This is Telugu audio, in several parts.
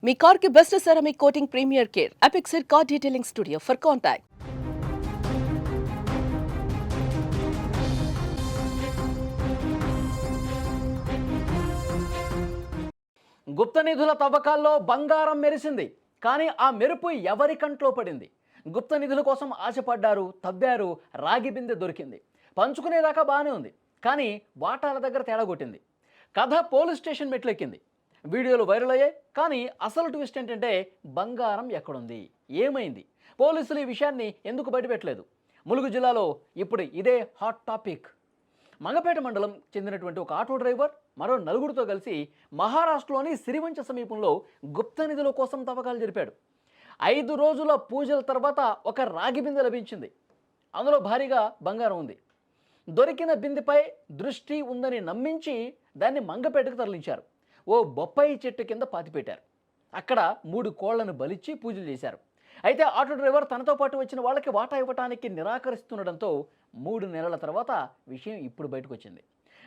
మీ కార్ కి best ceramic coating premier care Apexer car detailing studio for contact. గుప్త నిధుల తవ్వకాల్లో బంగారం మెరిసింది. కానీ ఆ మెరుపు ఎవరి కంట్లో పడింది? గుప్త నిధుల కోసం ఆశపడ్డారు, తవ్వారు, రాగి బిందె దొరికింది. పంచుకునేదాకా బాగానే ఉంది, కానీ వాటాల దగ్గర తేడా కొట్టింది. కథ పోలీస్ స్టేషన్ మెట్లెక్కింది. వీడియోలు వైరల్ అయ్యాయి. కానీ అసలు ట్విస్ట్ ఏంటంటే బంగారం ఎక్కడుంది, ఏమైంది? పోలీసులు ఈ విషయాన్ని ఎందుకు బయటపెట్టలేదు? ములుగు జిల్లాలో ఇప్పుడు ఇదే హాట్ టాపిక్. మంగపేట మండలం చెందినటువంటి ఒక ఆటో డ్రైవర్ మరో నలుగురితో కలిసి మహారాష్ట్రలోని సిరివంచ సమీపంలో గుప్త నిధుల కోసం తవ్వకాలు జరిపాడు. 5 రోజుల పూజల తర్వాత ఒక రాగి బిందె లభించింది. అందులో భారీగా బంగారం ఉంది. దొరికిన బిందెపై దృష్టి ఉందని నమ్మించి దాన్ని మంగపేటకు తరలించారు. ఓ బొప్పాయి చెట్టు కింద పాతిపెట్టారు. అక్కడ 3 కోళ్లను బలిచ్చి పూజలు చేశారు. అయితే ఆటో డ్రైవర్ తనతో పాటు వచ్చిన వాళ్ళకి వాటా ఇవ్వటానికి నిరాకరిస్తుండడంతో 3 నెలల తర్వాత విషయం ఇప్పుడు బయటకు వచ్చింది.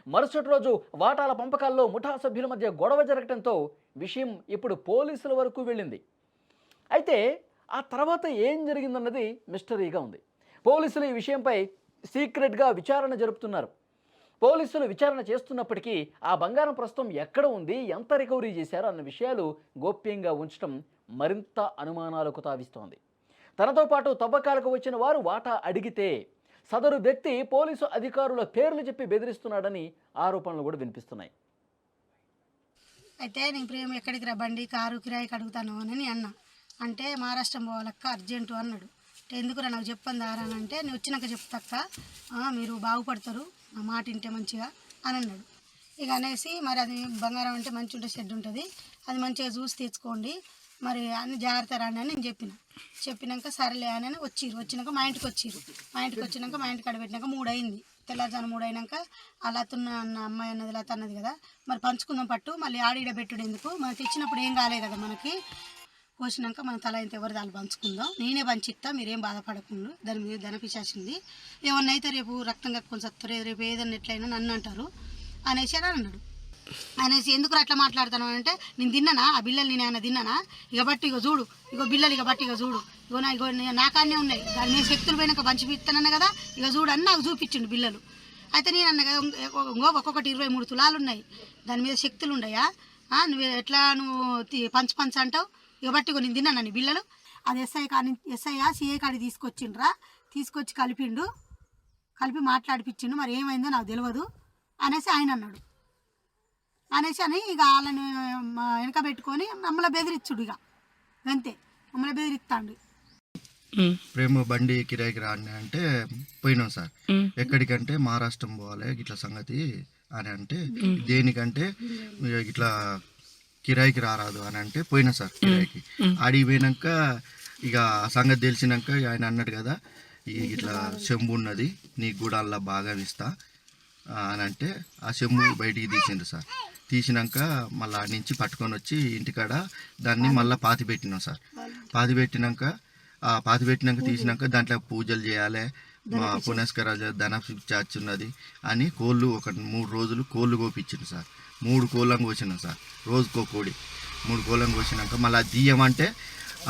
మరుసటి రోజు వాటాల పంపకాల్లో ముఠా సభ్యుల మధ్య గొడవ జరగడంతో విషయం ఇప్పుడు పోలీసుల వరకు వెళ్ళింది. అయితే ఆ తర్వాత ఏం జరిగిందన్నది మిస్టరీగా ఉంది. పోలీసులు ఈ విషయంపై సీక్రెట్గా విచారణ జరుపుతున్నారు. పోలీసులు విచారణ చేస్తున్నప్పటికీ ఆ బంగారం ప్రస్తుతం ఎక్కడ ఉంది, ఎంత రికవరీ చేశారు అన్న విషయాలు గోప్యంగా ఉంచడం మరింత అనుమానాలకు తావిస్తోంది. తనతో పాటు తవ్వకాలకు వచ్చిన వారు వాటా అడిగితే సదరు వ్యక్తి పోలీసు అధికారుల పేర్లు చెప్పి బెదిరిస్తున్నాడని ఆరోపణలు కూడా వినిపిస్తున్నాయి. అయితే నేను ప్రేమ ఎక్కడికి రా బండి కారు కిరాయికి అడుగుతాను అని అన్నా. అంటే మహారాష్ట్రం పోవాలక్క అర్జెంటు అన్నాడు. అంటే ఎందుకురా నాకు చెప్పండి దారా అని అంటే నేను వచ్చినాక చెప్తాక్క, మీరు బాగుపడతారు నా మాట వింటే మంచిగా అని అన్నాడు. ఇక అనేసి మరి అది బంగారం అంటే మంచి ఉంటే షెడ్ ఉంటుంది, అది మంచిగా చూసి తెచ్చుకోండి, మరి అన్ని జాగ్రత్త రాండి అని నేను చెప్పినాక సరేలే అని వచ్చినాక మా ఇంటికి వచ్చినాక మా ఇంటికి అడబెట్టినాక 3 అయింది. తెల్లారుజాను 3 అయినాక అన్న అమ్మాయి అన్నది లత అన్నది కదా, మరి పంచుకుందాం పట్టు, మళ్ళీ ఆడిడ పెట్టుడు ఎందుకు, మరి తెచ్చినప్పుడు ఏం కాలే కదా మనకి, కోసినాక మన తల ఇంత ఎవరు దాన్ని పంచుకుందాం, నేనే పంచిస్తా, మీరేం బాధపడకుండా, దాని మీద ధనపిశాసింది, ఏమన్నా అయితే రేపు రక్తం కక్కుని సత్తురే, రేపు ఏదన్నా ఎట్లయినా నన్ను అంటారు అనేసి అని అన్నాడు. అనేసి ఎందుకు అట్లా మాట్లాడతాను అంటే నేను తిన్నానా ఆ బిల్లలు, నేను ఏమైనా తిన్నానా, ఇక బట్టి ఇక చూడు, ఇగో బిల్లలు ఇక బట్టి ఇక చూడు, ఇగో నాకాన్నే ఉన్నాయి, దాని మీద శక్తులు పోయినాక పంచిపిస్తానన్న కదా, ఇక చూడు అని నాకు చూపించిండు బిల్లలు. అయితే నేను అన్న కదా ఒక్కొక్కటి 23 తులాలు ఉన్నాయి, దాని మీద శక్తులు ఉన్నాయా, నువ్వు ఎట్లా నువ్వు పంచు అంటావు, ఇక బట్టి ఇగో నేను తిన్నాను నీ బిల్లలు. అది ఎస్ఐ సిఐ కాడికి తీసుకొచ్చి కలిపి మాట్లాడిపించిండు, మరి ఏమైందో నాకు తెలియదు అనేసి ఆయన అన్నాడు. అని ఇక వాళ్ళని వెనక పెట్టుకొని మమ్మల్ని బెదిరిచ్చుడు, ఇక అంతే మమ్మల్ని బెదిరిస్తాడు. ప్రేమ బండి కిరాయికి రాని అంటే పోయినాం సార్. ఎక్కడికంటే మహారాష్ట్రం పోవాలి ఇట్లా సంగతి అని అంటే, దేనికంటే ఇట్లా కిరాయికి రారాదు అని అంటే పోయినా సార్ కిరాయికి. ఆడికి పోయినాక ఇక సంగతి తెలిసినాక ఆయన అన్నాడు కదా, ఇట్లా చెంబు ఉన్నది నీకు కూడా అలా బాగా ఇస్తా అని అంటే ఆ చెంబు బయటికి తీసిండు సార్. తీసినాక మళ్ళీ ఆడి నుంచి పట్టుకొని వచ్చి ఇంటికాడ దాన్ని మళ్ళీ పాతి పెట్టినాం సార్. పాతి పెట్టినాక తీసినాక దాంట్లో పూజలు చేయాలి, మా పునస్కారాలు ధన చార్జ్ ఉన్నది అని కోళ్ళు ఒక 3 రోజులు కోళ్ళు కోపించింది సార్. 3 కోళ్ళని కోసినాం సార్, రోజుకో కోడి. 3 కోళ్ళని కోసినాక మళ్ళీ అది తీయమంటే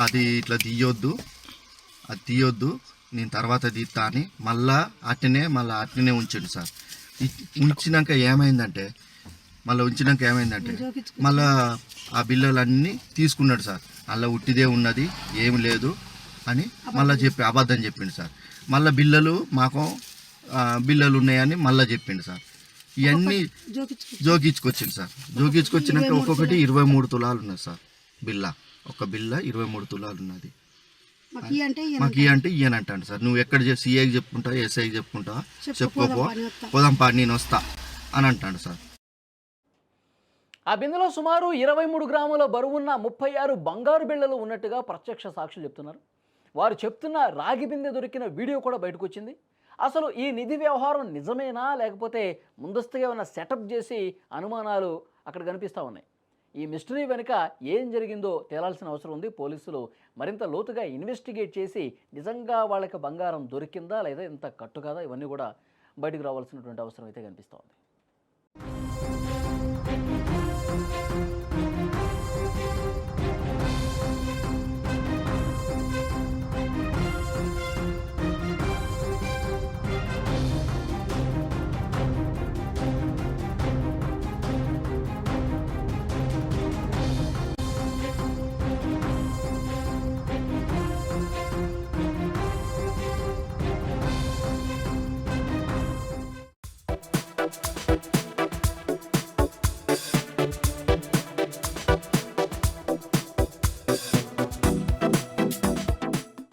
అది ఇట్లా తీయొద్దు, అది తీయొద్దు నేను తర్వాత తీస్తా అని మళ్ళీ అట్నే ఉంచండి సార్. ఉంచినాక ఏమైందంటే మళ్ళీ ఆ బిల్లలన్నీ తీసుకున్నాడు సార్. అలా ఉట్టిదే ఉన్నది ఏమి లేదు అని మళ్ళీ అబద్ధం చెప్పిండు సార్. మళ్ళీ బిల్లలు ఉన్నాయని మళ్ళీ చెప్పిండు సార్. ఇవన్నీ జోకించుకొచ్చింది సార్. జోకించుకొచ్చినాక ఒక్కొక్కటి 23 తులాలు ఉన్నది సార్ బిల్ల. ఒక బిల్ల 23 తులాలు ఉన్నది. మాకు అంటే ఇయ్యనంటాను సార్. నువ్వు ఎక్కడ సిఐకి చెప్పుకుంటావా, ఎస్ఐకి చెప్పుకుంటావా, చెప్పుకోపో, పోదాంపా నేను వస్తా అని అంటాడు సార్. ఆ బిందెలో సుమారు 23 గ్రాముల బరువున్న 36 బంగారు బిళ్ళలు ఉన్నట్టుగా ప్రత్యక్ష సాక్షులు చెప్తున్నారు. వారు చెప్తున్న రాగి బిందె దొరికిన వీడియో కూడా బయటకు వచ్చింది. అసలు ఈ నిధి వ్యవహారం నిజమేనా, లేకపోతే ముందస్తుగా ఏమైనా సెటప్ చేసి అనుమానాలు అక్కడ కనిపిస్తూ ఉన్నాయి. ఈ మిస్టరీ వెనుక ఏం జరిగిందో తేలాల్సిన అవసరం ఉంది. పోలీసులు మరింత లోతుగా ఇన్వెస్టిగేట్ చేసి నిజంగా వాళ్ళకి బంగారం దొరికిందా లేదా ఇంత కట్టు కదా, ఇవన్నీ కూడా బయటకు రావాల్సినటువంటి అవసరం అయితే కనిపిస్తోంది.